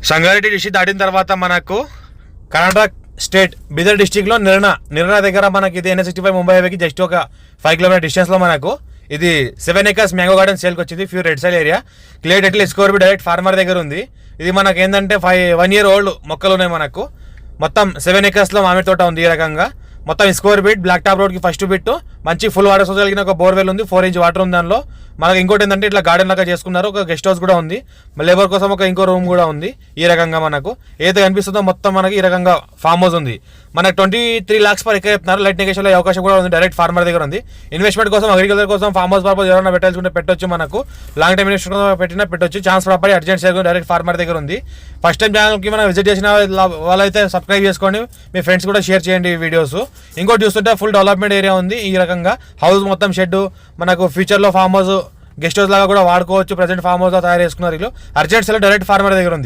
Sangareddy district దాటిన తర్వాత మనకు కర్ణాటక స్టేట్ బీదర్ డిస్టిక్లో నిర్నా దగ్గర మనకి ఇది NH65 ముంబై హైవేకి జస్ట్ ఒక 5 కిలోమీటర్ డిస్టెన్స్లో మనకు ఇది 7 acres మ్యాంగో గార్డెన్ సేల్కి వచ్చింది. Pure red soil area clear title score direct farmer దగ్గర ఉంది. ఇది మనకి ఏంటంటే 1 year ఓల్డ్ మొక్కలు ఉన్నాయి. మనకు మొత్తం 7 acres మామిడి తోట ఉంది. ఈ రకంగా మొత్తం స్కోర్ బిట్ బ్లాక్ టాప్ రోడ్కి ఫస్ట్ బిట్ మంచి ఫుల్ వాటర్ సోర్స్ కలిగిన ఒక బోర్వెల్ ఉంది. 4 inch వాటర్ ఉంది దానిలో. మనకి ఇంకోటి ఏంటంటే ఇట్లా గార్డెన్ లాగా చేసుకున్నారు. ఒక గెస్ట్ హౌస్ కూడా ఉంది. లేబర్ కోసం ఒక ఇంకో రూమ్ కూడా ఉంది. ఈ రకంగా మనకు ఏదైతే కనిపిస్తుందో మొత్తం మనకి ఈ రకంగా ఫామ్ హౌస్ ఉంది. మనకు 23 lakhs per acre చెప్తున్నారు. లైట్ నెగేషన్లో అవకాశం కూడా ఉంది. డైరెక్ట్ ఫార్మర్ దగ్గర ఉంది. ఇన్వెస్ట్మెంట్ కోసం అగ్రికల్చర్ కోసం ఫామ్ హౌస్ పర్పస్ ఎవరైనా పెట్టాల్సుకుంటే పెట్టొచ్చు. మనకు లాంగ్ టైం ఇన్వెస్ట్మెంట్ పెట్టినా పెట్టొచ్చు. Chance property urgent sale direct farmer దగ్గర ఉంది. ఫస్ట్ టైం ఛానల్కి మనం విజిట్ చేసిన వాళ్ళైతే సబ్స్క్రైబ్ చేసుకోండి. మీ ఫ్రెండ్స్ కూడా షేర్ చేయండి ఈ వీడియోస్. ఇంకోటి చూస్తుంటే ఫుల్ డెవలప్మెంట్ ఏరియా ఉంది. ఈ రకంగా హౌస్ మొత్తం షెడ్ మనకు ఫ్యూచర్లో ఫామ్ హౌస్ గెస్ట్ హౌస్ లాగా కూడా వాడుకోవచ్చు. ప్రజెంట్ ఫామ్ హౌస్ తయారు చేసుకున్నారు. అర్జెంట్ సేల్ డైరెక్ట్ ఫార్మర్ దగ్గర ఉంది.